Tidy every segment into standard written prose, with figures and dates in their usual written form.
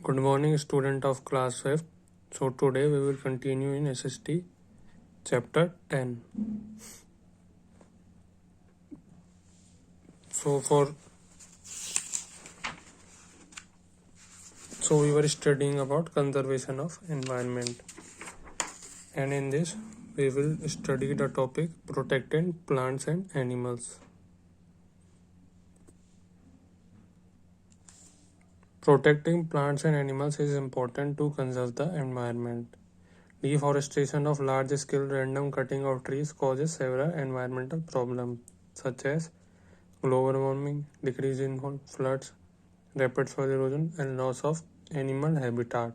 Good morning, student of class 5th. So today we will continue in SST chapter 10. So we were studying about conservation of environment, and in this we will study the topic protecting plants and animals. Protecting plants and animals is important to conserve the environment. Deforestation of large-scale random cutting of trees causes several environmental problems such as global warming, decrease in floods, rapid soil erosion, and loss of animal habitat.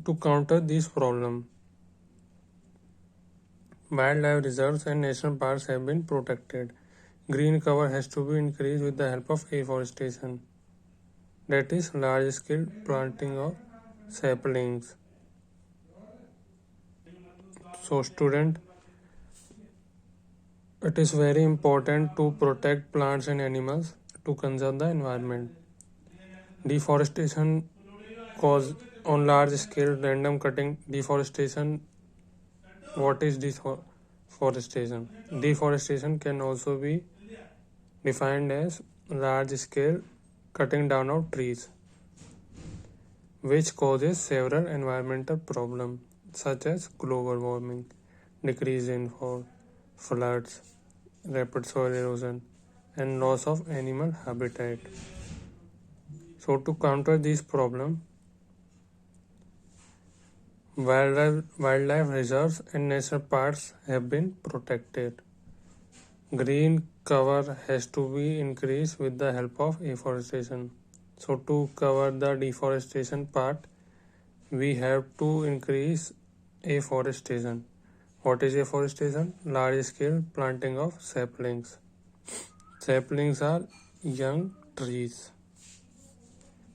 To counter these problems, wildlife reserves and national parks have been protected. Green cover has to be increased with the help of afforestation, that is, large scale planting of saplings. So, student, it is very important to protect plants and animals to conserve the environment. Deforestation cause on large scale random cutting. Deforestation. What is deforestation? Deforestation can also be defined as large scale cutting down of trees, which causes several environmental problems such as global warming, decreased rainfall, floods, rapid soil erosion, and loss of animal habitat. So, to counter these problems, wildlife reserves and national parks have been protected. Green cover has to be increased with the help of afforestation. So, to cover the deforestation part, we have to increase afforestation. What is afforestation? Large scale planting of saplings. Saplings are young trees.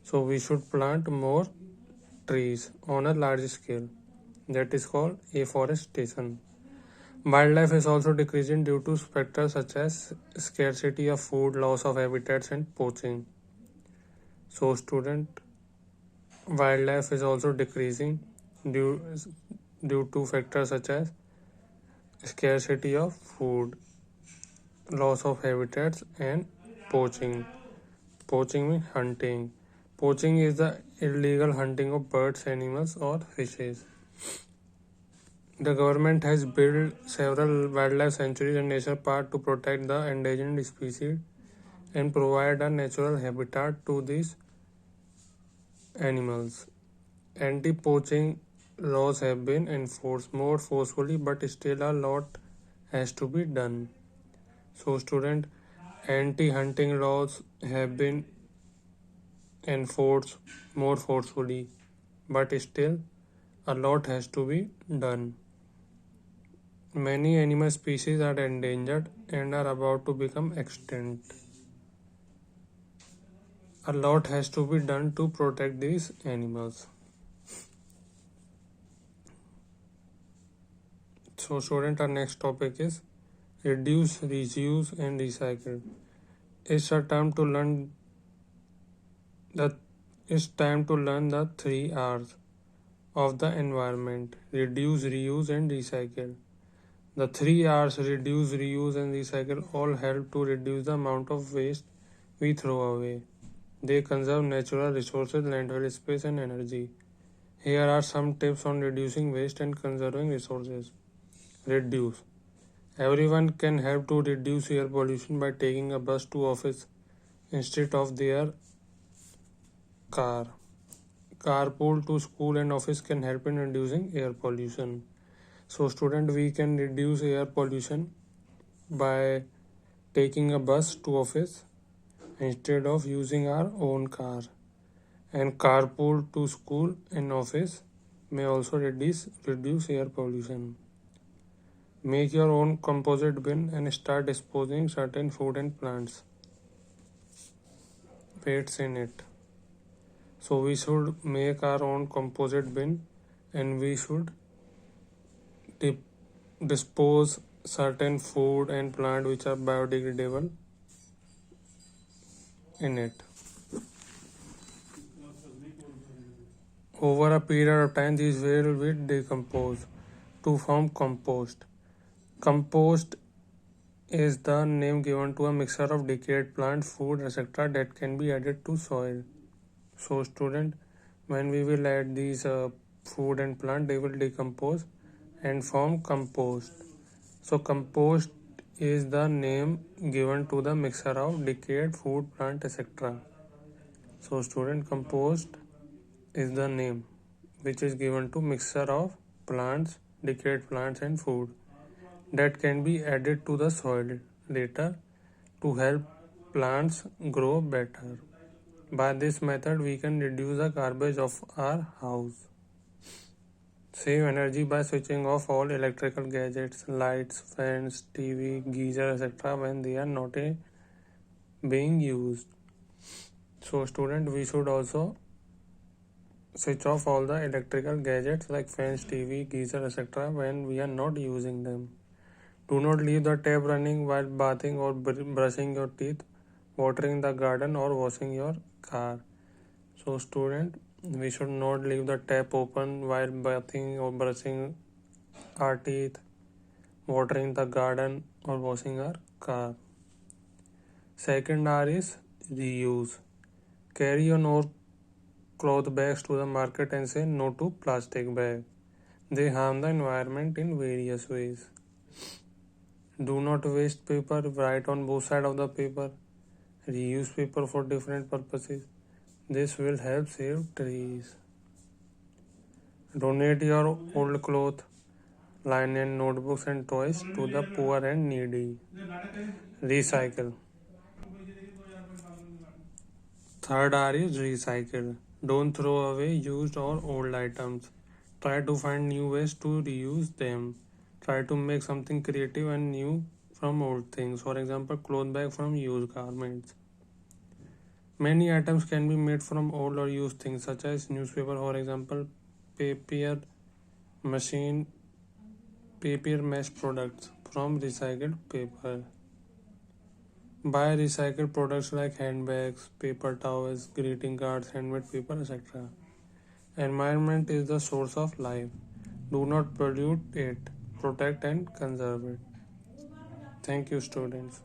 So, we should plant more trees on a large scale. That is called afforestation. Wildlife is also decreasing due to factors such as scarcity of food, loss of habitats, and poaching. So, student, wildlife is also decreasing due to factors such as scarcity of food, loss of habitats, and poaching. Poaching means hunting. Poaching is the illegal hunting of birds, animals, or fishes. The government has built several wildlife sanctuaries and national parks to protect the endangered species and provide a natural habitat to these animals. Anti-poaching laws have been enforced more forcefully, but still a lot has to be done. So, student, anti-hunting laws have been enforced more forcefully, but still a lot has to be done. Many animal species are endangered and are about to become extinct. A lot has to be done to protect these animals. So, student, our next topic is reduce, reuse, and recycle. It's a time to learn the it's time to learn the 3 R's of the environment: reduce, reuse, and recycle. The 3 R's, reduce, reuse, and recycle, all help to reduce the amount of waste we throw away. They conserve natural resources, landfill space, and energy. Here are some tips on reducing waste and conserving resources. Reduce. Everyone can help to reduce air pollution by taking a bus to office instead of their car. Carpool to school and office can help in reducing air pollution. So, student, we can reduce air pollution by taking a bus to office instead of using our own car. And carpool to school and office may also reduce air pollution. Make your own composite bin and start disposing certain food and plants waste in it. So we should make our own composite bin and we should dispose certain food and plant which are biodegradable in it. Over a period of time, these will be decomposed to form compost. Compost is the name given to a mixture of decayed plants, food, etc. that can be added to soil. So student, when we will add these food and plant, they will decompose and form compost. So compost is the name given to the mixture of decayed food, plant, etc. So student, compost is the name which is given to mixture of plants, decayed plants and food that can be added to the soil later to help plants grow better. By this method, we can reduce the garbage of our house. Save energy by switching off all electrical gadgets, lights, fans, TV, geyser, etc. when they are not being used. So student, we should also switch off all the electrical gadgets like fans, TV, geyser, etc. when we are not using them. Do not leave the tap running while bathing or brushing your teeth, watering the garden or washing your car. So student, we should not leave the tap open while bathing or brushing our teeth, watering the garden or washing our car. Second R is reuse. Carry your no cloth bags to the market and say no to plastic bag. They harm the environment in various ways. Do not waste paper. Write on both sides of the paper. Reuse paper for different purposes. This will help save trees. Donate your old clothes, linen, notebooks and toys to the poor and needy. Recycle. Third R is recycle. Don't throw away used or old items. Try to find new ways to reuse them. Try to make something creative and new from old things. For example, cloth bag from used garments. Many items can be made from old or used things such as newspaper, for example, paper machine, paper mesh products from recycled paper. Buy recycled products like handbags, paper towels, greeting cards, handmade paper, etc. Environment is the source of life. Do not pollute it. Protect and conserve it. Thank you, students.